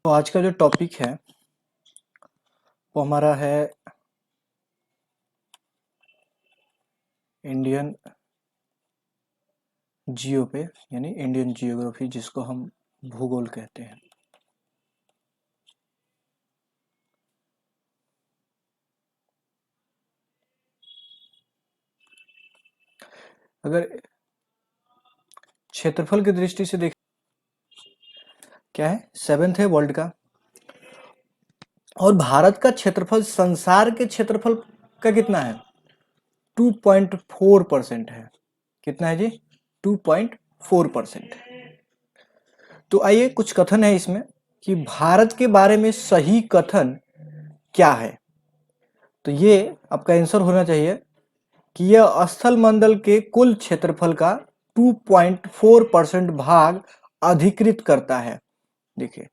तो आज का जो टॉपिक है वो हमारा है इंडियन जियो पे, यानी इंडियन जियोग्राफी, जिसको हम भूगोल कहते हैं। अगर क्षेत्रफल की दृष्टि से देख, क्या है, 7th है वर्ल्ड का, और भारत का क्षेत्रफल संसार के क्षेत्रफल का कितना है? 2.4% है। कितना है जी? 2.4%। तो आइए, कुछ कथन है इसमें कि भारत के बारे में सही कथन क्या है। तो ये आपका आंसर होना चाहिए कि यह स्थल मंडल के कुल क्षेत्रफल का 2.4% भाग अधिकृत करता है। देखिए,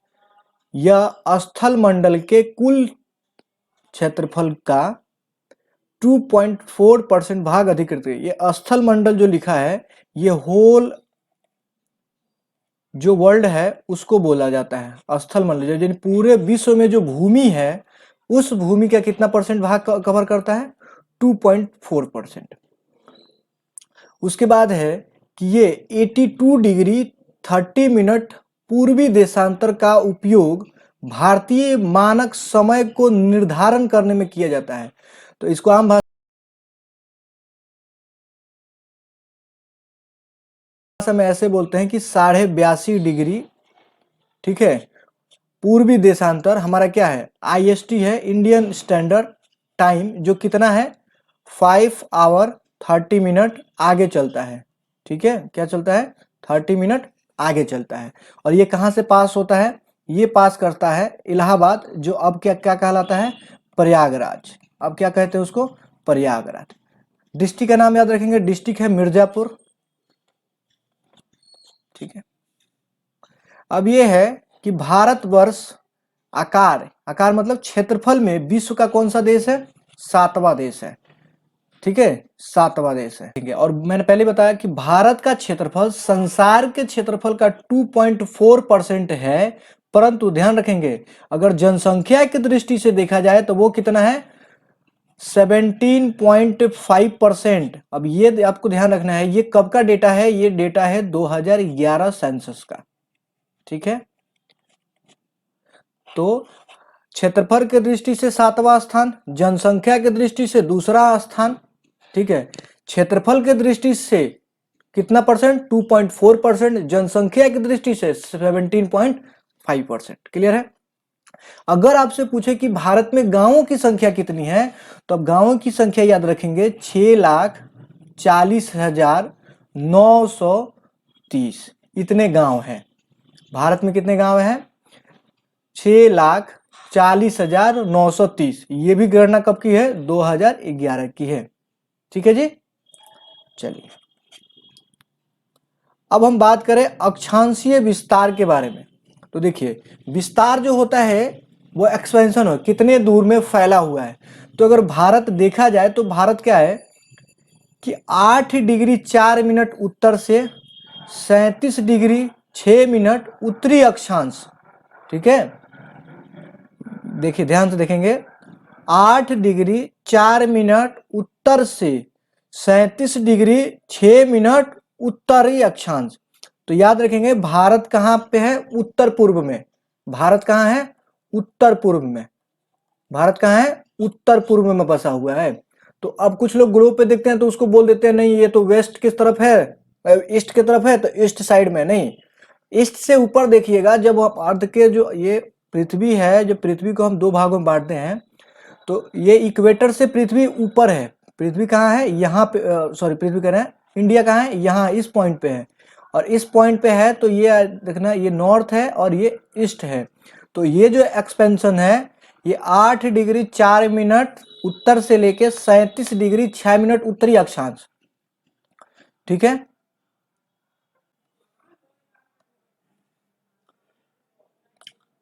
यह स्थल मंडल के कुल क्षेत्रफल का 2.4% भाग अधिकृत है। ये स्थल मंडल जो लिखा है, ये होल जो वर्ल्ड है उसको बोला जाता है स्थल मंडल। यानी पूरे विश्व में जो भूमि है, उस भूमि का कितना परसेंट भाग कवर करता है? 2.4%। उसके बाद है कि ये 82 डिग्री 30 मिनट पूर्वी देशांतर का उपयोग भारतीय मानक समय को निर्धारण करने में किया जाता है। तो इसको आम भाषा में ऐसे बोलते हैं कि 82.5 डिग्री, ठीक है, पूर्वी देशांतर हमारा क्या है? IST है, इंडियन स्टैंडर्ड टाइम, जो कितना है? 5 आवर 30 मिनट आगे चलता है। ठीक है, क्या चलता है? 30 मिनट आगे चलता है। और ये कहाँ से पास होता है? ये पास करता है इलाहाबाद, जो अब क्या क्या कहलाता है? प्रयागराज। अब क्या कहते हैं उसको? प्रयागराज। डिस्ट्रिक्ट का नाम याद रखेंगे, डिस्ट्रिक्ट है मिर्जापुर। ठीक है। अब ये है कि भारतवर्ष आकार आकार मतलब क्षेत्रफल में विश्व का कौन सा देश है? 7वां देश है। ठीक है, 7वां देश है। ठीक है, और मैंने पहले बताया कि भारत का क्षेत्रफल संसार के क्षेत्रफल का 2.4% है, परंतु ध्यान रखेंगे अगर जनसंख्या की दृष्टि से देखा जाए तो वो कितना है? 17.5%। अब ये आपको ध्यान रखना है, ये कब का डेटा है? ये डेटा है 2011 सेंसस का। ठीक है, तो क्षेत्रफल की दृष्टि से 7वां स्थान, जनसंख्या की दृष्टि से दूसरा स्थान। ठीक है, क्षेत्रफल की दृष्टि से कितना परसेंट? 2.4%। जनसंख्या की दृष्टि से 17.5%। क्लियर है? अगर आपसे पूछे कि भारत में गांवों की संख्या कितनी है, तो अब गांवों की संख्या याद रखेंगे, 6,40,930 इतने गांव हैं। भारत में कितने गांव हैं? 6,40,930। ये भी गणना कब की है? 2011 की है। ठीक है जी, चलिए अब हम बात करें अक्षांशीय विस्तार के बारे में। तो देखिए, विस्तार जो होता है वो एक्सपेंशन हो, कितने दूर में फैला हुआ है। तो अगर भारत देखा जाए तो भारत क्या है कि 8 डिग्री 4 मिनट उत्तर से 37 डिग्री 6 मिनट उत्तरी अक्षांश। ठीक है, देखिए ध्यान से देखेंगे, 8 डिग्री 4 मिनट उत्तर से 37 डिग्री 6 मिनट उत्तरी अक्षांश। तो याद रखेंगे भारत कहाँ पे है? उत्तर पूर्व में। भारत कहाँ है? उत्तर पूर्व में। भारत कहाँ है? उत्तर पूर्व में बसा हुआ है। तो अब कुछ लोग ग्लोब पे देखते हैं तो उसको बोल देते हैं नहीं ये तो वेस्ट किस तरफ है, ईस्ट की तरफ है, तो ईस्ट साइड में नहीं, ईस्ट से ऊपर देखिएगा। जब आप अर्थ के जो ये पृथ्वी है, जो पृथ्वी को हम दो भागों में बांटते हैं, तो ये इक्वेटर से पृथ्वी ऊपर है। पृथ्वी कहाँ है? यहाँ पे, सॉरी पृथ्वी कह रहे हैं, इंडिया कहाँ है? यहाँ इस पॉइंट पे है, और इस पॉइंट पे है। तो ये देखना, ये नॉर्थ है और ये ईस्ट है। तो ये जो एक्सपेंशन है, ये 8 डिग्री 4 मिनट उत्तर से लेके 37 डिग्री 6 मिनट उत्तरी अक्षांश। ठीक है,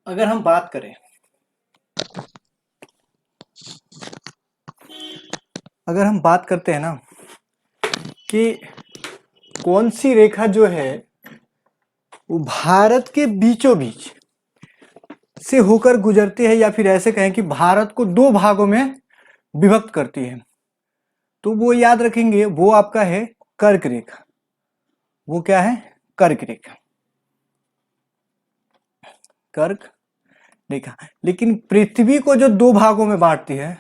अगर हम बात करें, अगर हम बात करते हैं ना कि कौन सी रेखा जो है वो भारत के बीचों बीच से होकर गुजरती है, या फिर ऐसे कहें कि भारत को दो भागों में विभक्त करती है। तो वो याद रखेंगे, वो आपका है कर्क रेखा। वो क्या है? कर्क रेखा, कर्क रेखा। लेकिन पृथ्वी को जो दो भागों में बांटती है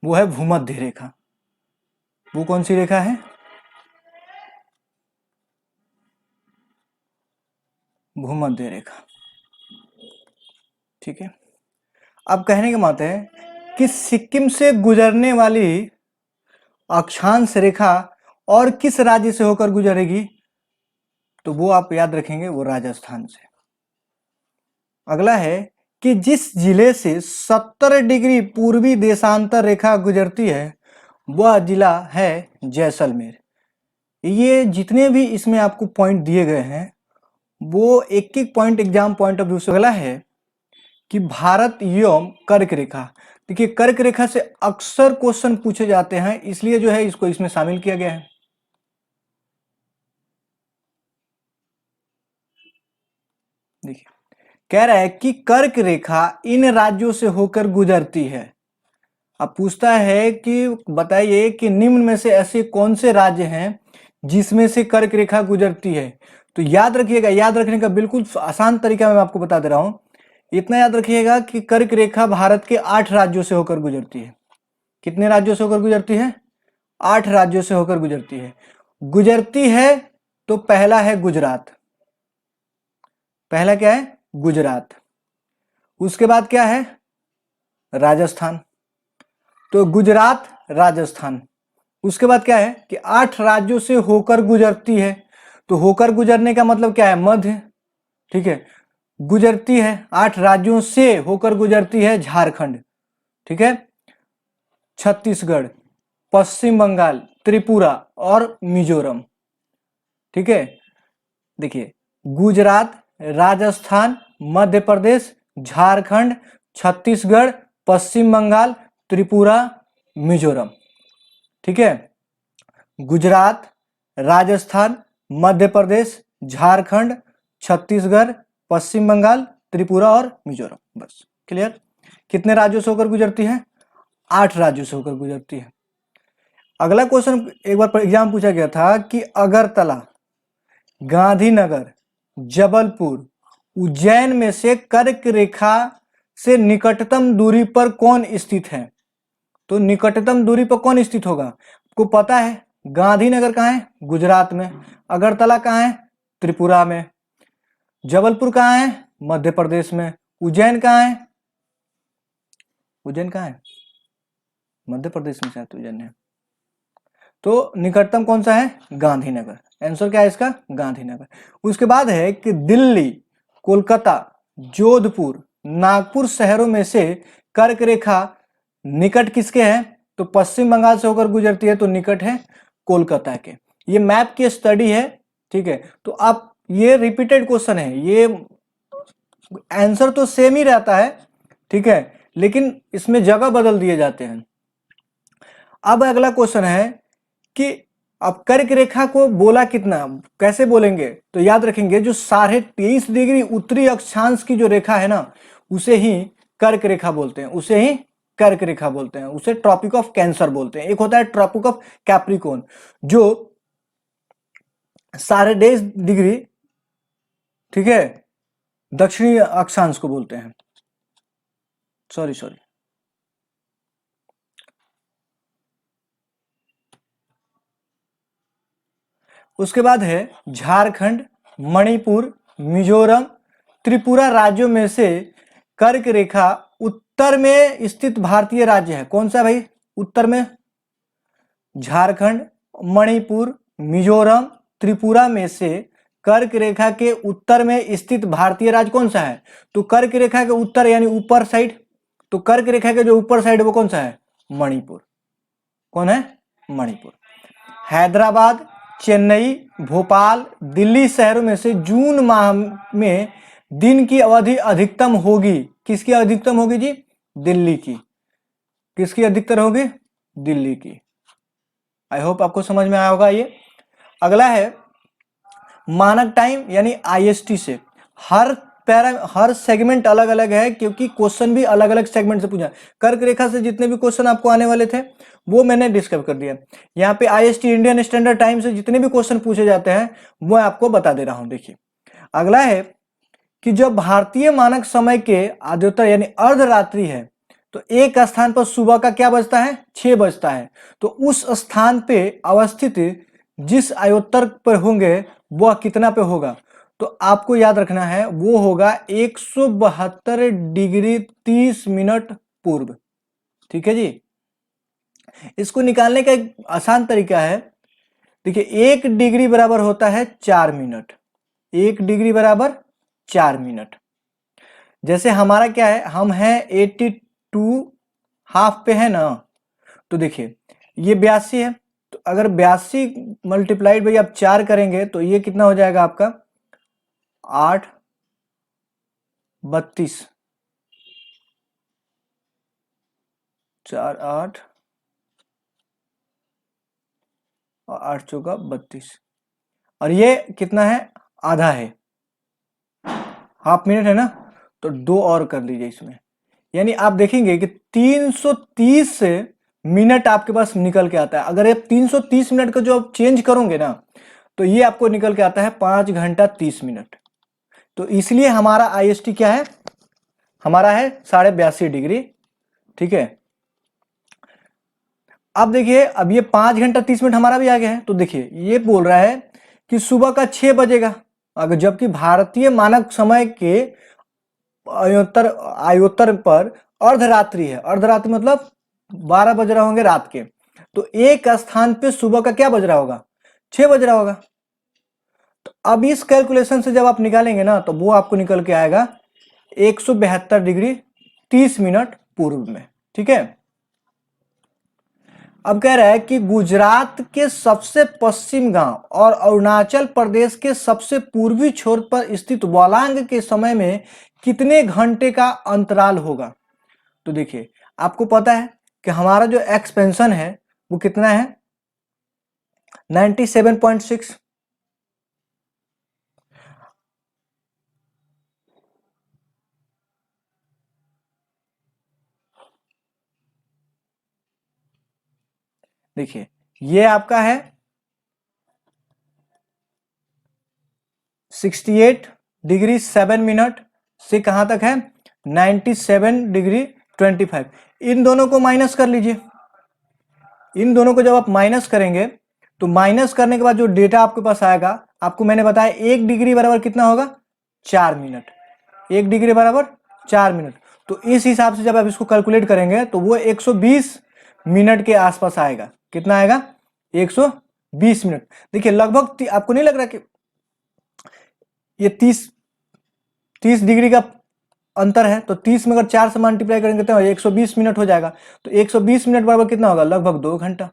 वो है भूमध्य रेखा। वो कौन सी रेखा है? भूमध्य रेखा। ठीक है। अब कहने का मतलब है कि सिक्किम से गुजरने वाली अक्षांश रेखा और किस राज्य से होकर गुजरेगी? तो वो आप याद रखेंगे, वो राजस्थान से। अगला है कि जिस जिले से 70 डिग्री पूर्वी देशांतर रेखा गुजरती है वह जिला है जैसलमेर। ये जितने भी इसमें आपको पॉइंट दिए गए हैं वो एक एक point exam point of view से। अगला है कि भारत एवं कर्क रेखा। देखिए, कर्क रेखा से अक्सर क्वेश्चन पूछे जाते हैं, इसलिए जो है इसको इसमें शामिल किया गया है। देखिए, कह रहा है कि कर्क रेखा इन राज्यों से होकर गुजरती है। अब पूछता है कि बताइए कि निम्न में से ऐसे कौन से राज्य हैं जिसमें से कर्क रेखा गुजरती है। तो याद रखिएगा, याद रखने का बिल्कुल आसान तरीका मैं आपको बता दे रहा हूं। इतना याद रखिएगा कि कर्क रेखा भारत के 8 राज्यों से होकर गुजरती है। कितने राज्यों से होकर गुजरती है? 8 राज्यों से होकर गुजरती है। गुजरती है तो पहला है गुजरात। पहला क्या है? गुजरात। उसके बाद क्या है? राजस्थान। तो गुजरात, राजस्थान। उसके बाद क्या है कि 8 राज्यों से होकर गुजरती है। तो होकर गुजरने का मतलब क्या है? मध्य। ठीक है, गुजरती है 8 राज्यों से होकर गुजरती है झारखंड। ठीक है, छत्तीसगढ़, पश्चिम बंगाल, त्रिपुरा और मिजोरम। ठीक है, देखिए, गुजरात, राजस्थान, मध्य प्रदेश, झारखंड, छत्तीसगढ़, पश्चिम बंगाल, त्रिपुरा, मिजोरम। ठीक है, गुजरात, राजस्थान, मध्य प्रदेश, झारखंड, छत्तीसगढ़, पश्चिम बंगाल, त्रिपुरा और मिजोरम। बस क्लियर। कितने राज्यों से होकर गुजरती है? 8 राज्यों से होकर गुजरती है। अगला क्वेश्चन एक बार एग्जाम पूछा गया था कि अगरतला, गांधीनगर, जबलपुर, उज्जैन में से कर्क रेखा से निकटतम दूरी पर कौन स्थित है? तो निकटतम दूरी पर कौन स्थित होगा? आपको पता है, गांधीनगर कहाँ है? गुजरात में। अगरतला कहाँ है? त्रिपुरा में। जबलपुर कहाँ है? मध्य प्रदेश में। उज्जैन कहाँ है? उज्जैन कहाँ है? मध्य प्रदेश में शायद उज्जैन है। तो निकटतम कौन सा है? गांधीनगर। आंसर क्या है इसका? गांधीनगर। उसके बाद है कि दिल्ली, कोलकाता, जोधपुर, नागपुर शहरों में से कर्क रेखा निकट किसके है? तो पश्चिम बंगाल से होकर गुजरती है, तो निकट है कोलकाता के। ये मैप की स्टडी है। ठीक है, तो आप ये रिपीटेड क्वेश्चन है, ये आंसर तो सेम ही रहता है। ठीक है, लेकिन इसमें जगह बदल दिए जाते हैं। अब अगला क्वेश्चन है कि अब कर्क रेखा को बोला कितना, कैसे बोलेंगे? तो याद रखेंगे जो 23.5 डिग्री उत्तरी अक्षांश की जो रेखा है ना, उसे ही कर्क रेखा बोलते हैं, उसे ही कर्क रेखा बोलते हैं, उसे ट्रॉपिक ऑफ कैंसर बोलते हैं। एक होता है ट्रॉपिक ऑफ कैप्रिकॉर्न जो 23.5 डिग्री, ठीक है, दक्षिणी अक्षांश को बोलते हैं। सॉरी, उसके बाद है झारखंड, मणिपुर, मिजोरम, त्रिपुरा राज्यों में से कर्क रेखा उत्तर में स्थित भारतीय राज्य है। कौन सा भाई? उत्तर में झारखंड, मणिपुर, मिजोरम, त्रिपुरा में से कर्क रेखा के उत्तर में स्थित भारतीय राज्य कौन सा है? तो कर्क रेखा के उत्तर यानी ऊपर साइड, तो कर्क रेखा के जो ऊपर साइड वो कौन सा है? मणिपुर। कौन है? मणिपुर। हैदराबाद, चेन्नई, भोपाल, दिल्ली शहरों में से जून माह में दिन की अवधि अधिकतम होगी। किसकी अधिकतम होगी जी? दिल्ली की। किसकी अधिकतर होगी? दिल्ली की। आई होप आपको समझ में आया होगा ये। अगला है मानक टाइम यानी आईएसटी से हर हर सेगमेंट अलग अलग है, क्योंकि क्वेश्चन भी अलग अलग सेगमेंट से पूछा। कर्क रेखा से जितने भी क्वेश्चन आपको आने वाले थे वो मैंने डिस्कस कर दिया। यहाँ पे IST इंडियन स्टैंडर्ड टाइम से जितने भी क्वेश्चन पूछे जाते हैं वो आपको बता दे रहा हूं। देखिए अगला है कि जब भारतीय मानक समय के आद्योतर यानी अर्धरात्रि है तो एक स्थान पर सुबह का क्या बजता है, 6 बजता है। तो उस स्थान पे अवस्थित जिस आयोत्तर पर होंगे वह कितना पे होगा, तो आपको याद रखना है वो होगा 172 डिग्री 30 मिनट पूर्व। ठीक है जी। इसको निकालने का एक आसान तरीका है। देखिए 1 डिग्री बराबर होता है 4 मिनट, 1 डिग्री बराबर 4 मिनट। जैसे हमारा क्या है, हम हैं 82 हाफ पे है ना, तो देखिए ये 82 है, तो अगर 82 मल्टीप्लाइड बाई आप 4 करेंगे तो ये कितना हो जाएगा आपका 8 32, 4 8 और 8 चौका 32, और ये कितना है, आधा है, हाफ मिनट है ना, तो 2 और कर लीजिए इसमें। यानी आप देखेंगे कि 330 मिनट आपके पास निकल के आता है। अगर आप 330 मिनट का जो आप चेंज करोगे ना तो ये आपको निकल के आता है 5 घंटा 30 मिनट। तो इसलिए हमारा IST क्या है, हमारा है 82.5 डिग्री। ठीक है, अब देखिए अब ये 5 घंटा 30 मिनट हमारा भी आ गया है। तो देखिए ये बोल रहा है कि सुबह का 6 बजेगा, अगर जबकि भारतीय मानक समय के आयोत्तर पर अर्धरात्रि है। अर्धरात्रि मतलब 12 बज रहे होंगे रात के, तो एक स्थान पे सुबह का क्या बज रहा होगा, 6 बज रहा होगा। तो अब इस कैलकुलेशन से जब आप निकालेंगे ना तो वो आपको निकल के आएगा 172 डिग्री 30 मिनट पूर्व में। ठीक है, अब कह रहा है कि गुजरात के सबसे पश्चिम गांव और अरुणाचल प्रदेश के सबसे पूर्वी छोर पर स्थित वालांग के समय में कितने घंटे का अंतराल होगा। तो देखिए आपको पता है कि हमारा जो एक्सपेंशन है वो कितना है, 97.6। देखिए ये आपका है 68 डिग्री 7 मिनट से कहां तक है 97 डिग्री 25। इन दोनों को माइनस कर लीजिए। इन दोनों को जब आप माइनस करेंगे तो माइनस करने के बाद जो डेटा आपके पास आएगा, आपको मैंने बताया 1 डिग्री बराबर कितना होगा, 4 मिनट। 1 डिग्री बराबर 4 मिनट। तो इस हिसाब से जब आप इसको कैलकुलेट करेंगे तो वो 120 मिनट के आसपास आएगा। कितना आएगा, 120 मिनट। देखिए लगभग आपको नहीं लग रहा कि ये 30 डिग्री का अंतर है, तो 30 में अगर 4 से मल्टीप्लाई करेंगे तो 120 मिनट हो जाएगा। तो 120 मिनट बराबर कितना होगा, लगभग 2 घंटा।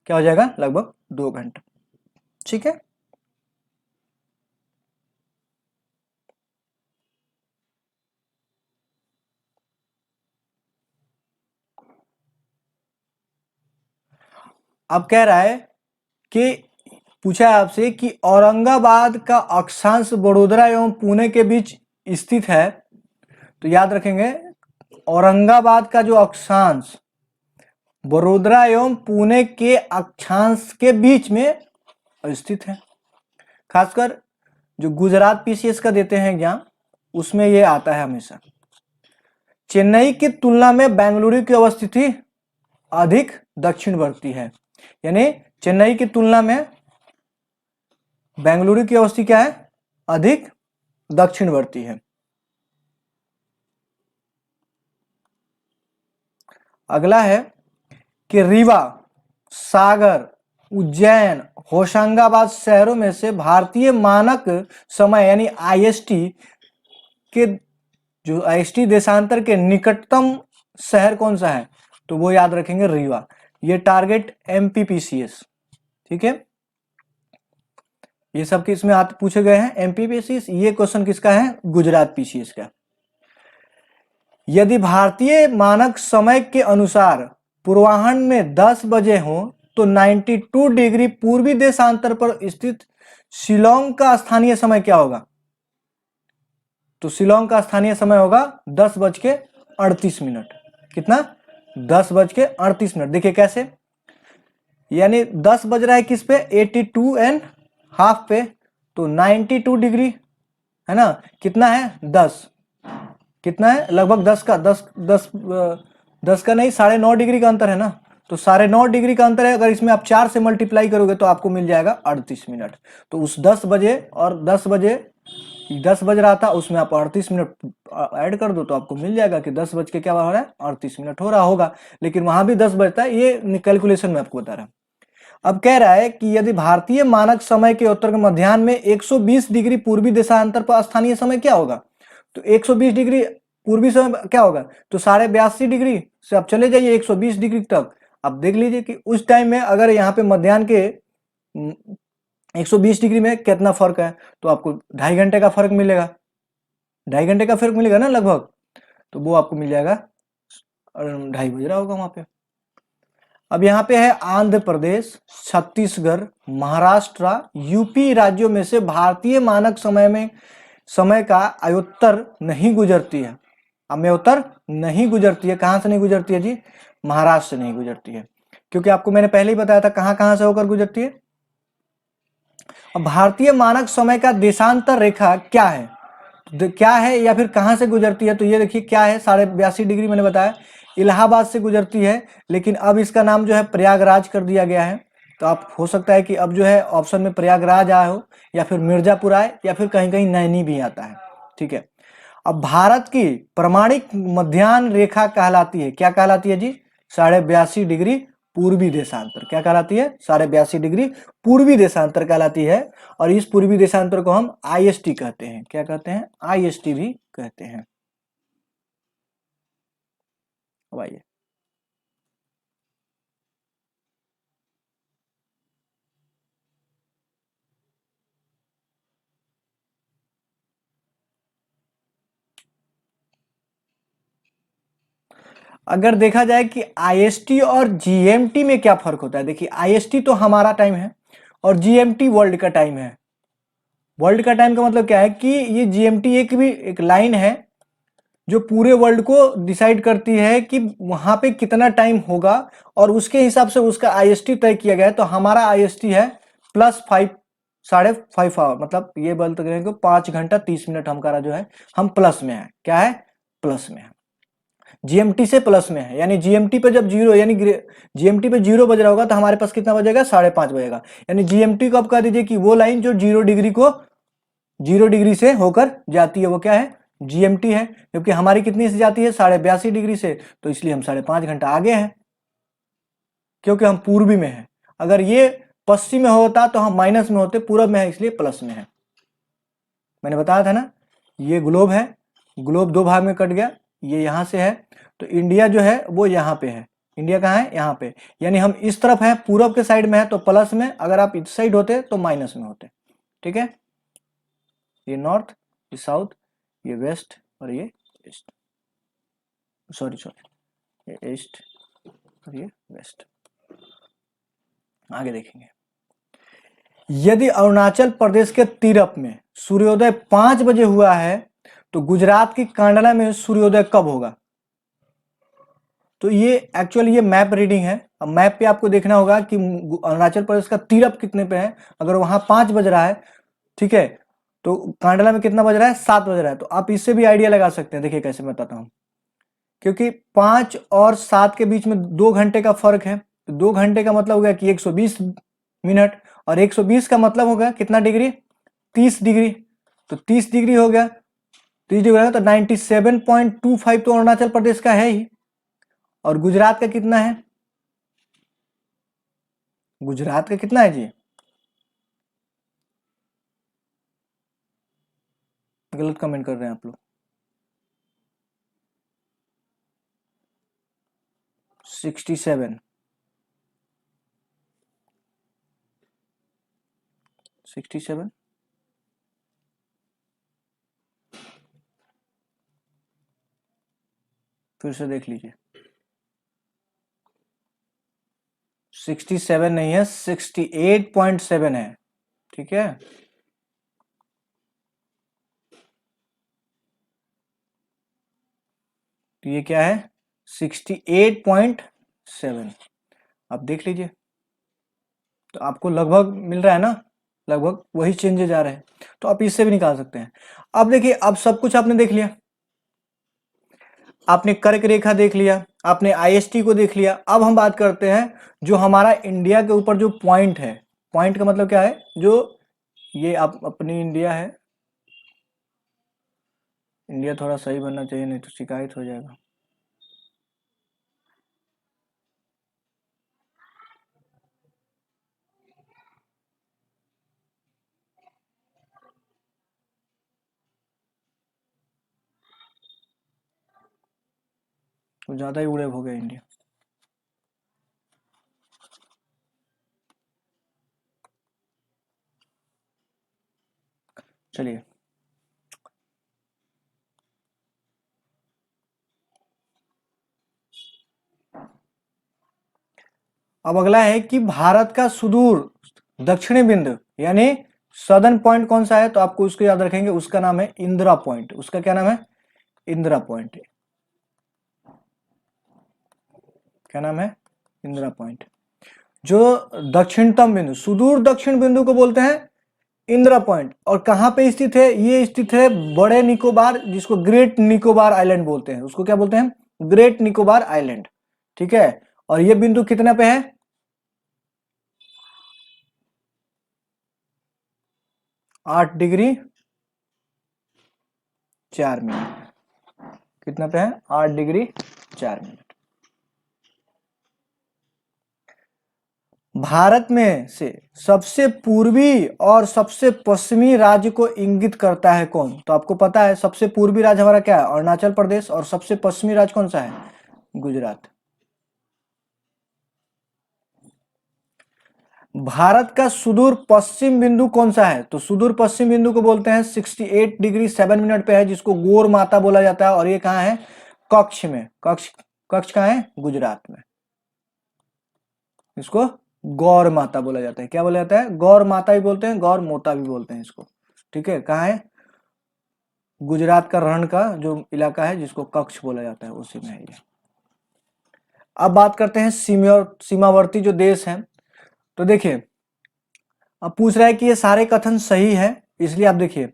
क्या हो जाएगा, लगभग 2 घंटा। ठीक है, अब कह रहा है कि पूछा है आपसे कि औरंगाबाद का अक्षांश बड़ोदरा एवं पुणे के बीच स्थित है। तो याद रखेंगे औरंगाबाद का जो अक्षांश बड़ोदरा एवं पुणे के अक्षांश के बीच में स्थित है। खासकर जो गुजरात PCS का देते हैं एग्जाम उसमें ये आता है हमेशा। चेन्नई की तुलना में बेंगलुरु की अवस्थिति अधिक दक्षिणवर्ती है, यानी चेन्नई की तुलना में बेंगलुरु की अवस्थिति क्या है, अधिक दक्षिणवर्ती है। अगला है कि रीवा, सागर, उज्जैन, होशंगाबाद शहरों में से भारतीय मानक समय यानी IST के जो IST देशांतर के निकटतम शहर कौन सा है, तो वो याद रखेंगे रीवा। ये टारगेट MPPCS। ठीक है, ये सब किस में पूछे गए हैं, MPPCS। ये क्वेश्चन किसका है, गुजरात PCS का। यदि भारतीय मानक समय के अनुसार पूर्वाह्न में 10 बजे हो तो 92 डिग्री पूर्वी देशांतर पर स्थित शिलोंग का स्थानीय समय क्या होगा। तो शिलोंग का स्थानीय समय होगा 10:38। कितना? 10:38। देखिए कैसे, यानी 10 बज रहा है किस पे? 82.5 पे, तो 92 डिग्री है ना। कितना है? 10। कितना है? लगभग 10 का 10 का नहीं, 9.5 डिग्री का अंतर है ना। तो 9.5 डिग्री का अंतर है, अगर इसमें आप 4 से मल्टीप्लाई करोगे तो आपको मिल जाएगा 38 मिनट। तो उस 10 बजे और 10 बज रहा था, उसमें आप 38 मिनट ऐड कर दो तो आपको मिल जाएगा कि 10 बज के क्या हो रहा है? 38 मिनट हो रहा होगा। लेकिन वहां भी 10 बजता है, ये कैलकुलेशन में आपको बता रहा हूं। अब कह रहा है कि यदि भारतीय मानक समय के उत्तर के मध्याह्न में 120 डिग्री पूर्वी देशांतर पर स्थानीय समय क्या होगा? तो 120 डिग्री पूर्वी समय क्या होगा? तो 82.5 डिग्री से आप चले जाइए 120 डिग्री तक। अब देख लीजिए कि उस टाइम में अगर यहाँ पे मध्याह्न के 120 डिग्री में कितना फर्क है, तो आपको 2.5 घंटे का फर्क मिलेगा। 2.5 घंटे का फर्क मिलेगा ना लगभग, तो वो आपको मिल जाएगा 2:30 बज रहा होगा वहां पे। अब यहाँ पे है आंध्र प्रदेश, छत्तीसगढ़, महाराष्ट्र, यूपी राज्यों में से भारतीय मानक समय का अयोत्तर नहीं गुजरती है। अमयोत्तर नहीं गुजरती है। कहां से नहीं गुजरती है जी? महाराष्ट्र से नहीं गुजरती है, क्योंकि आपको मैंने पहले ही बताया था कहां कहां से होकर गुजरती है। अब भारतीय मानक समय का देशांतर रेखा क्या है? क्या है या फिर कहां से गुजरती है? तो ये देखिए क्या है, 82.5 डिग्री मैंने बताया इलाहाबाद से गुजरती है, लेकिन अब इसका नाम जो है प्रयागराज कर दिया गया है। तो आप हो सकता है कि अब जो है ऑप्शन में प्रयागराज आया हो, या फिर मिर्जापुर आए, या फिर कहीं कहीं नैनी भी आता है। ठीक है। अब भारत की प्रमाणिक मध्याह्न रेखा कहलाती है, क्या कहलाती है जी? 82.5 डिग्री पूर्वी देशांतर। क्या कहलाती है? 82.5 डिग्री पूर्वी देशांतर कहलाती है। और इस पूर्वी देशांतर को हम आईएसटी कहते हैं। क्या कहते हैं? आईएसटी भी कहते हैं। अब आइए, अगर देखा जाए कि आईएसटी और जीएमटी में क्या फर्क होता है। देखिए आईएसटी तो हमारा टाइम है और जीएमटी वर्ल्ड का टाइम है। वर्ल्ड का टाइम का मतलब क्या है कि ये जीएमटी एक लाइन है जो पूरे वर्ल्ड को डिसाइड करती है कि वहां पे कितना टाइम होगा, और उसके हिसाब से उसका आईएसटी तय किया गया है। तो हमारा आईएसटी है +5, 5.5 आवर, मतलब ये बोलते हैं कि 5 घंटा 30 मिनट हमारा जो है, हम प्लस में है। क्या है? प्लस में है। जीएमटी से प्लस में है, यानी जीएमटी पे जब जीरो, यानी जीएमटी पे 0 बज रहा होगा तो हमारे पास कितना बजेगा? 5:30 बजेगा। यानी जीएमटी को आप कह दीजिए कि वो लाइन जो 0 डिग्री से होकर जाती है वो क्या है? जीएमटी है। क्योंकि हमारी कितनी से जाती है? 82.5 डिग्री से, तो इसलिए हम 5.5 घंटा आगे हैं, क्योंकि हम पूर्वी में हैं। अगर ये पश्चिम में होता तो हम माइनस में होते, पूरब में है इसलिए प्लस में है। मैंने बताया था ना, ये ग्लोब है, ग्लोब 2 भाग में कट गया, ये यहां से है, तो इंडिया जो है वो यहाँ पे है। इंडिया कहाँ है? यहाँ पे। यानी हम इस तरफ है, पूरब के साइड में है तो प्लस में, अगर आप इस साइड होते तो माइनस में होते। ठीक है। ये नॉर्थ, ये साउथ, ये वेस्ट और ये ईस्ट, सॉरी ये ईस्ट और ये वेस्ट। आगे देखेंगे, यदि अरुणाचल प्रदेश के तीरप में सूर्योदय 5 बजे हुआ है तो गुजरात की कांडला में सूर्योदय कब होगा? तो ये एक्चुअली ये मैप रीडिंग है। अब मैप पे आपको देखना होगा कि अरुणाचल प्रदेश का तीरप कितने पे है। अगर वहां 5 बज रहा है, ठीक है, तो कांडला में कितना बज रहा है? 7 बज रहा है। तो आप इससे भी आइडिया लगा सकते हैं। देखिए कैसे बताता हूं, क्योंकि 5 और 7 के बीच में 2 घंटे का फर्क है। तो 2 घंटे का मतलब हो गया कि 120 मिनट, और 120 का मतलब हो गया कितना डिग्री? 30 डिग्री। तो 30 डिग्री हो गया, 30 डिग्री हो गया, तो 97.25 तो अरुणाचल प्रदेश का है ही। और गुजरात का कितना है? गुजरात का कितना है जी? गलत कमेंट कर रहे हैं आप लोग। 67, 67, फिर से देख लीजिए। 67 नहीं है, 68.7 है। ठीक है। तो ये क्या है 68.7। आप देख लीजिए, तो आपको लगभग मिल रहा है ना, लगभग वही चेंजेज आ रहे हैं, तो आप इससे भी निकाल सकते हैं। अब देखिए, अब सब कुछ आपने देख लिया, आपने कर्क रेखा देख लिया, आपने आईएसटी को देख लिया। अब हम बात करते हैं जो हमारा इंडिया के ऊपर जो पॉइंट है, पॉइंट का मतलब क्या है, जो ये आप अपनी इंडिया है, इंडिया थोड़ा सही बनना चाहिए नहीं तो शिकायत हो जाएगा। तो ज्यादा ही उड़े हो गया इंडिया। चलिए, अब अगला है कि भारत का सुदूर दक्षिणी बिंदु यानी सदर्न पॉइंट कौन सा है, तो आपको उसको याद रखेंगे, उसका नाम है इंदिरा पॉइंट। उसका क्या नाम है, इंदिरा पॉइंट। क्या नाम है, इंदिरा पॉइंट। जो दक्षिणतम बिंदु, सुदूर दक्षिण बिंदु को बोलते हैं इंदिरा पॉइंट। और कहां पे स्थित है, ये स्थित है बड़े निकोबार, जिसको ग्रेट निकोबार आइलैंड बोलते हैं। उसको क्या बोलते हैं, ग्रेट निकोबार आइलैंड। ठीक है, और ये बिंदु कितना पे है, 8°4'। कितना पे है, 8°4'। भारत में से सबसे पूर्वी और सबसे पश्चिमी राज्य को इंगित करता है कौन, तो आपको पता है सबसे पूर्वी राज्य हमारा क्या है, अरुणाचल प्रदेश, और सबसे पश्चिमी राज्य कौन सा है, गुजरात। भारत का सुदूर पश्चिम बिंदु कौन सा है, तो सुदूर पश्चिम बिंदु को बोलते हैं 68°7' पे है, जिसको गौर माता बोला जाता है। और ये कहाँ है, कक्ष में। कक्ष, कक्ष कहाँ है, गुजरात में। इसको गौर माता बोला जाता है। क्या बोला जाता है, गौर माता भी बोलते हैं, गौर मोता भी बोलते हैं इसको। ठीक है, कहाँ है, गुजरात का रण का जो इलाका है जिसको कक्ष बोला जाता है, उसी में है ये। अब बात करते हैं सीमावर्ती जो देश हैं। तो देखिए, अब पूछ रहा है कि ये सारे कथन सही है, इसलिए आप देखिए,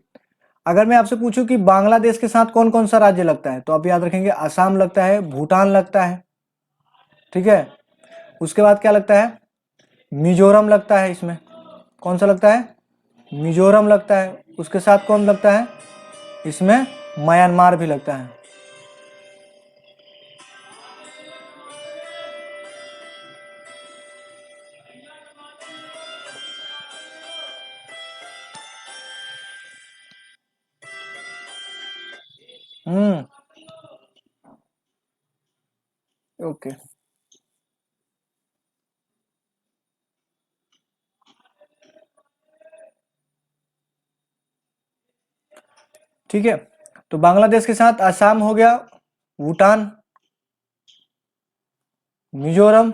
अगर मैं आपसे पूछूं कि बांग्लादेश के साथ कौन कौन सा राज्य लगता है, तो आप याद रखेंगे असम लगता है, भूटान लगता है। ठीक है, उसके बाद क्या लगता है, मिजोरम लगता है। इसमें कौन सा लगता है, मिजोरम लगता है। उसके साथ कौन लगता है, इसमें म्यांमार भी लगता है। ओके, ठीक है, तो बांग्लादेश के साथ असम हो गया, भूटान, मिजोरम,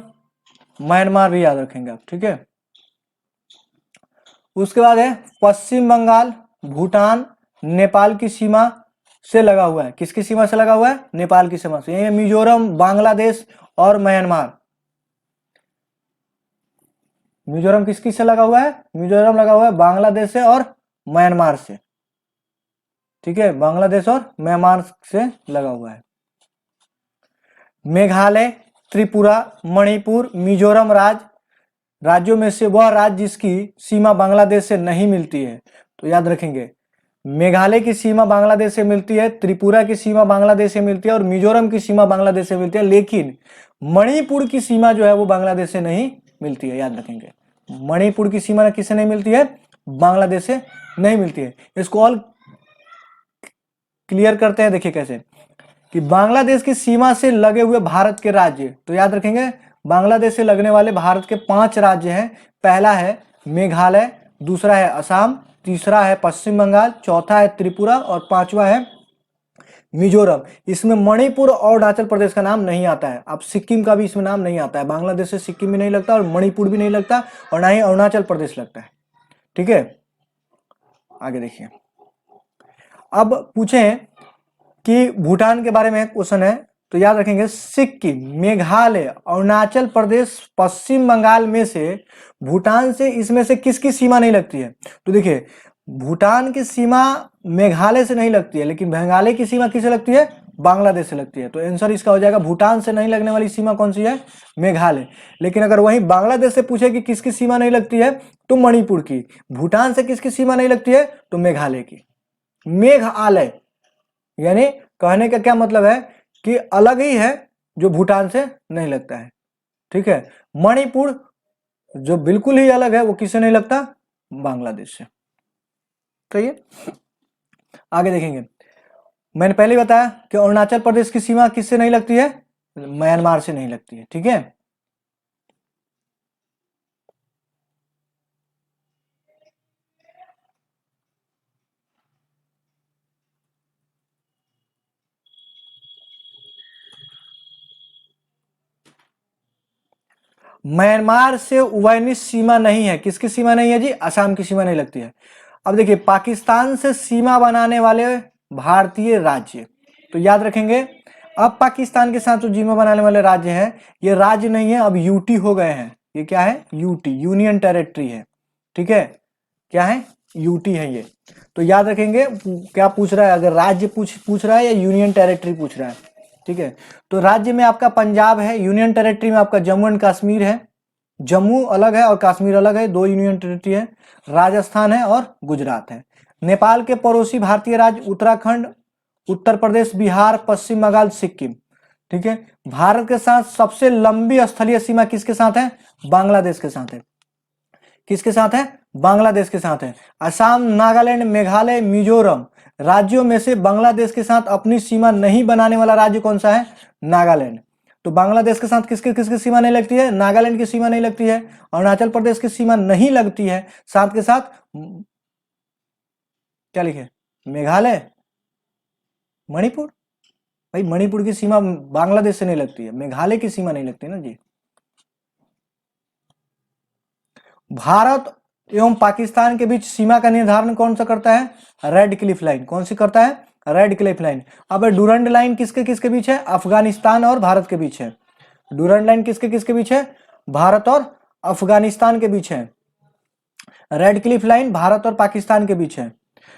म्यांमार भी याद रखेंगे आप। ठीक है, उसके बाद है पश्चिम बंगाल, भूटान, नेपाल की सीमा से लगा हुआ है। किसकी सीमा से लगा हुआ है, नेपाल की सीमा से। ये मिजोरम, बांग्लादेश और म्यांमार। मिजोरम किसकी से लगा हुआ है, मिजोरम लगा हुआ है बांग्लादेश से और म्यांमार से। ठीक है, बांग्लादेश और म्यांमार से लगा हुआ है। मेघालय, त्रिपुरा, मणिपुर, मिजोरम राज्यों में से वह राज्य जिसकी सीमा बांग्लादेश से नहीं मिलती है। तो याद रखेंगे, मेघालय की सीमा बांग्लादेश से मिलती है, त्रिपुरा की सीमा बांग्लादेश से मिलती है और मिजोरम की सीमा बांग्लादेश से मिलती है, लेकिन मणिपुर की सीमा जो है वो बांग्लादेश से नहीं मिलती है। याद रखेंगे, मणिपुर की सीमा किससे नहीं मिलती है, बांग्लादेश से नहीं मिलती है। इसको और क्लियर करते हैं, देखिए कैसे, कि बांग्लादेश की सीमा से लगे हुए भारत के राज्य, तो याद रखेंगे बांग्लादेश से लगने वाले भारत के 5 राज्य हैं। पहला है मेघालय, दूसरा है असम, तीसरा है पश्चिम बंगाल, चौथा है त्रिपुरा और पांचवा है मिजोरम। इसमें मणिपुर और अरुणाचल प्रदेश का नाम नहीं आता है। अब सिक्किम का भी इसमें नाम नहीं आता है। बांग्लादेश से सिक्किम भी नहीं लगता और मणिपुर भी नहीं लगता और ना ही अरुणाचल प्रदेश लगता है। ठीक है, आगे देखिए, अब पूछें कि भूटान के बारे में क्वेश्चन है तो याद रखेंगे सिक्किम, मेघालय, अरुणाचल प्रदेश, पश्चिम बंगाल में से भूटान से इसमें से किसकी सीमा नहीं लगती है? तो देखिए भूटान की सीमा मेघालय से नहीं लगती है, लेकिन मेघालय की सीमा किससे लगती है? बांग्लादेश से लगती है। तो आंसर इसका हो जाएगा भूटान से नहीं लगने वाली सीमा कौन सी है? मेघालय। लेकिन अगर वहीं बांग्लादेश से पूछे कि किसकी सीमा नहीं लगती है, तो मणिपुर की। भूटान से किसकी सीमा नहीं लगती है? तो मेघालय की। मेघालय यानी कहने का क्या मतलब है कि अलग ही है, जो भूटान से नहीं लगता है। ठीक है। मणिपुर जो बिल्कुल ही अलग है, वो किससे नहीं लगता? बांग्लादेश से। सही है। आगे देखेंगे, मैंने पहले ही बताया कि अरुणाचल प्रदेश की सीमा किससे नहीं लगती है? म्यांमार से नहीं लगती है। ठीक है। म्यांमार से उभयनिष्ठ सीमा नहीं है। किसकी सीमा नहीं है जी? असम की सीमा नहीं लगती है। अब देखिए पाकिस्तान से सीमा बनाने वाले भारतीय राज्य, तो याद रखेंगे अब पाकिस्तान के साथ जो सीमा बनाने वाले राज्य हैं, ये राज्य नहीं है, अब यूटी हो गए हैं। ये क्या है? यूटी, यूनियन टेरिटरी है। ठीक है। क्या है? यूटी है ये। तो याद रखेंगे क्या पूछ रहा है, अगर राज्य पूछ रहा है या यूनियन टेरिटरी पूछ रहा है। ठीक है। तो राज्य में आपका पंजाब है, यूनियन टेरिटरी में आपका जम्मू एंड कश्मीर है। जम्मू अलग है और कश्मीर अलग है, दो यूनियन टेरिटरी है। राजस्थान है और गुजरात है। नेपाल के पड़ोसी भारतीय राज्य उत्तराखंड, उत्तर प्रदेश, बिहार, पश्चिम बंगाल, सिक्किम। ठीक है। भारत के साथ सबसे लंबी स्थलीय सीमा किसके साथ है? बांग्लादेश के साथ है। किसके साथ है? बांग्लादेश के साथ है। असम, नागालैंड, मेघालय, मिजोरम राज्यों में से बांग्लादेश के साथ अपनी सीमा नहीं बनाने वाला राज्य कौन सा है? नागालैंड। तो बांग्लादेश के साथ किसकी किसकी सीमा नहीं लगती है? नागालैंड की सीमा नहीं लगती है, अरुणाचल प्रदेश की सीमा नहीं लगती है, साथ के साथ क्या लिखे? मेघालय, मणिपुर। भाई मणिपुर की सीमा बांग्लादेश से नहीं लगती है, मेघालय की सीमा नहीं लगती ना जी। भारत एवं पाकिस्तान के बीच सीमा का निर्धारण कौन सा करता है? Red Cliff line. कौन सी करता है? Red Cliff line. अब डूरंड लाइन किसके किसके बीच है? अफगानिस्तान और भारत के बीच है। डूरंड लाइन किसके किसके बीच है? भारत और अफगानिस्तान के बीच है। रेड क्लिफ लाइन भारत और पाकिस्तान के बीच है।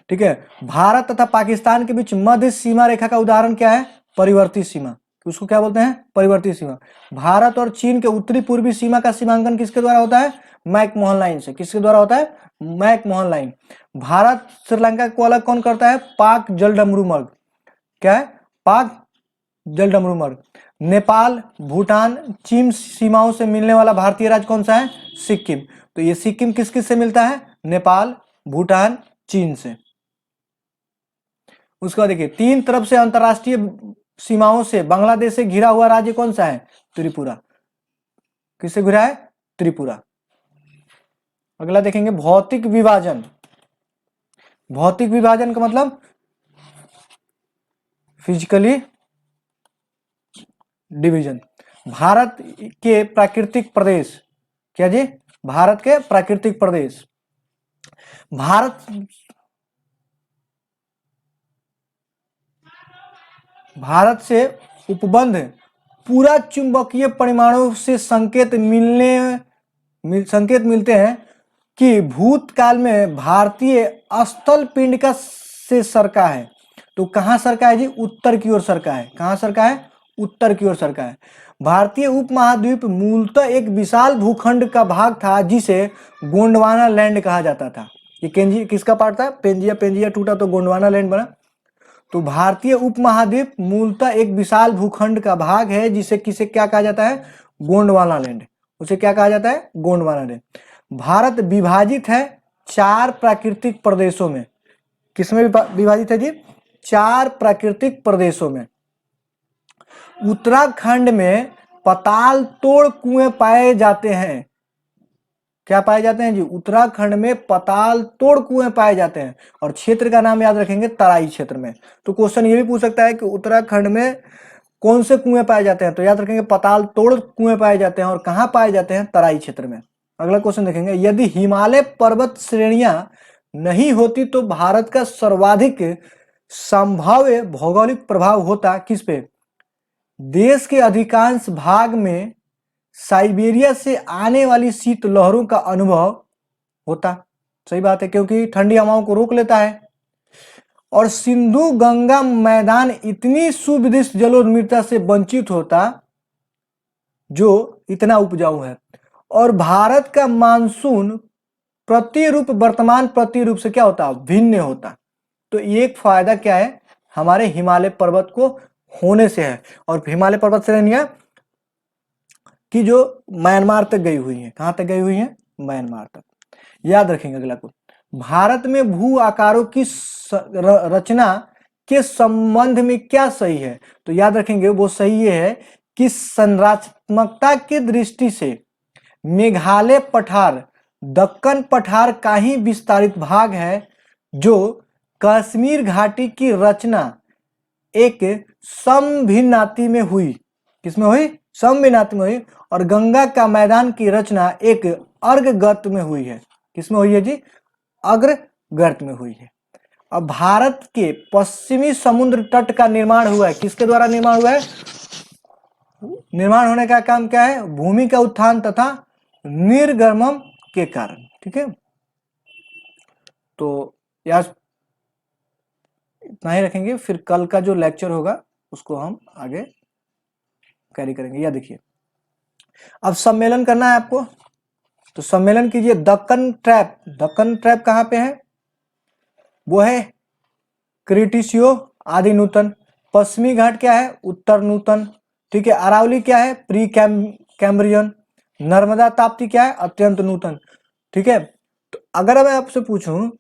ठीक है। भारत तथा पाकिस्तान के बीच मध्य सीमा रेखा का उदाहरण क्या है? परिवर्ती सीमा। उसको क्या बोलते हैं? परिवर्ती सीमा। भारत और चीन के उत्तरी पूर्वी सीमा का सीमांकन किसके द्वारा होता है? मैकमोहन लाइन से। किसके द्वारा होता है? McMahon line. भारत श्रीलंका को अलग कौन करता है? पाक जलडमरू मार्ग। क्या है? पाक जलडमरू मार्ग। नेपाल, भूटान, चीन सीमाओं से मिलने वाला भारतीय राज्य कौन सा है? सिक्किम। तो ये सिक्किम किस किस से मिलता है? नेपाल, भूटान, चीन से। उसके बाद देखिए तीन तरफ से अंतरराष्ट्रीय सीमाओं से बांग्लादेश से घिरा हुआ राज्य कौन सा है? त्रिपुरा। किससे घिरा है? त्रिपुरा। अगला देखेंगे भौतिक विभाजन। भौतिक विभाजन का मतलब फिजिकली डिवीजन। भारत के प्राकृतिक प्रदेश, क्या जी? भारत के प्राकृतिक प्रदेश। भारत से उपबंध पूरा चुंबकीय परिमाणों से संकेत मिलते हैं कि भूतकाल में भारतीय स्थल पिंड का से सरका है। तो कहां सरका है जी? उत्तर की ओर सरका है। कहां सरका है? उत्तर की ओर सरका है। भारतीय उपमहाद्वीप मूलतः एक विशाल भूखंड का भाग था जिसे गोंडवाना लैंड कहा जाता था। ये किसका पार्ट था? पेंजिया। पेंजिया टूटा तो गोंडवाना लैंड बना। तो भारतीय उपमहाद्वीप मूलतः एक विशाल भूखंड का भाग है जिसे किसे क्या कहा जाता है? गोंडवाना लैंड। उसे क्या कहा जाता है? गोंडवाना लैंड। भारत विभाजित है 4 प्राकृतिक प्रदेशों में। किसमें विभाजित है जी? 4 प्राकृतिक प्रदेशों में। उत्तराखंड में पताल तोड़ कुएं पाए जाते हैं। क्या पाए जाते हैं जी? उत्तराखंड में पताल तोड़ कुएं पाए जाते हैं। और क्षेत्र का नाम याद रखेंगे तराई क्षेत्र में। तो क्वेश्चन ये भी पूछ सकता है कि उत्तराखंड में कौन से कुएं पाए जाते हैं? तो याद रखेंगे पताल तोड़ कुएं पाए जाते हैं। और कहां पाए जाते हैं? तराई क्षेत्र में। अगला क्वेश्चन देखेंगे, यदि हिमालय पर्वत श्रेणियां नहीं होती तो भारत का सर्वाधिक संभाव्य भौगोलिक प्रभाव होता किस पे? देश के अधिकांश भाग में साइबेरिया से आने वाली शीत लहरों का अनुभव होता। सही बात है, क्योंकि ठंडी हवाओं को रोक लेता है। और सिंधु गंगा मैदान इतनी सुविदिष्ट जलोन्मृतता से वंचित होता जो इतना उपजाऊ है। और भारत का मानसून प्रतिरूप वर्तमान प्रतिरूप से क्या होता, भिन्न होता। तो एक फायदा क्या है हमारे हिमालय पर्वत को होने से है। और हिमालय पर्वत श्रेणियां कि जो म्यांमार तक गई हुई है। कहां तक गई हुई है, म्यांमार तक। याद रखेंगे अगला को, भारत में भू आकारों की रचना के संबंध में क्या सही है। तो याद रखेंगे वो सही ये है कि संरचनात्मकता की दृष्टि से मेघालय पठार दक्कन पठार का ही विस्तारित भाग है, जो कश्मीर घाटी की रचना एक समभिन्नाति में हुई। किसमें हुई, समभिन्नाति में हुई। और गंगा का मैदान की रचना एक अर्घगर्त में हुई है। किसमें हुई है जी, अग्रगर्त में हुई है। अब भारत के पश्चिमी समुद्र तट का निर्माण हुआ है, किसके द्वारा निर्माण हुआ है, निर्माण होने का काम क्या है, भूमि का उत्थान तथा निर्गमन के कारण। ठीक है, तो यार इतना ही रखेंगे, फिर कल का जो लेक्चर होगा उसको हम आगे कैरी करेंगे। या देखिए, अब सम्मेलन करना है आपको, तो सम्मेलन कीजिए। दक्कन ट्रैप, दक्कन ट्रैप कहां पे है, वो है क्रिटिशियो आदि नूतन। पश्चिमी घाट क्या है, उत्तर नूतन। ठीक है, अरावली क्या है, प्री कैम्ब्रियन। नर्मदा ताप्ती क्या है, अत्यंत नूतन। ठीक है, तो अगर मैं आपसे पूछूं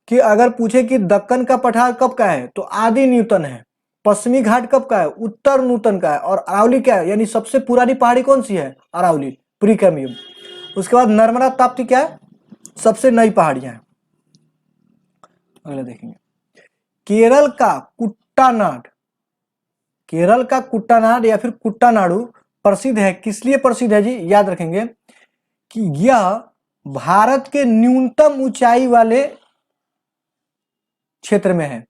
कि अगर पूछे कि दक्कन का पठार कब का है, तो आदि नूतन है। पश्चिमी घाट कब का है, उत्तर नूतन का है। और अरावली क्या है, यानी सबसे पुरानी पहाड़ी कौन सी है, अरावली, प्री कैम्ब्रियन। उसके बाद नर्मदा ताप्ती क्या है, सबसे नई पहाड़ियां हैं। अगला देखेंगे, केरल का कुट्टानाड, केरल का कुट्टानाड या फिर कुट्टानाडु प्रसिद्ध है। किस लिए प्रसिद्ध है जी, याद रखेंगे कि यह भारत के न्यूनतम ऊंचाई वाले क्षेत्र में है।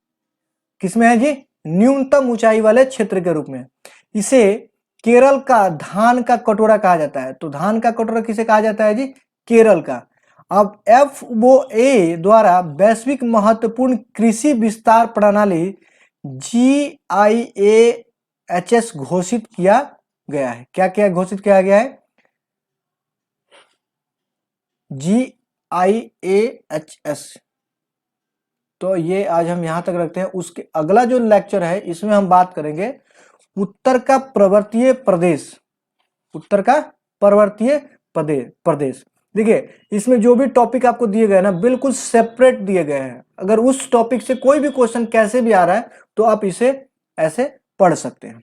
किसमें है जी, न्यूनतम ऊंचाई वाले क्षेत्र के रूप में। इसे केरल का धान का कटोरा कहा जाता है। तो धान का कटोरा किसे कहा जाता है जी, केरल का। अब FOA द्वारा वैश्विक महत्वपूर्ण कृषि विस्तार प्रणाली GIAHS घोषित किया गया है। क्या क्या घोषित किया गया है, GIAHS। तो ये आज हम यहां तक रखते हैं। उसके अगला जो लेक्चर है इसमें हम बात करेंगे उत्तर का पर्वतीय प्रदेश, उत्तर का पर्वतीय प्रदेश। देखिए, इसमें जो भी टॉपिक आपको दिए गए ना बिल्कुल सेपरेट दिए गए हैं। अगर उस टॉपिक से कोई भी क्वेश्चन कैसे भी आ रहा है तो आप इसे ऐसे पढ़ सकते हैं।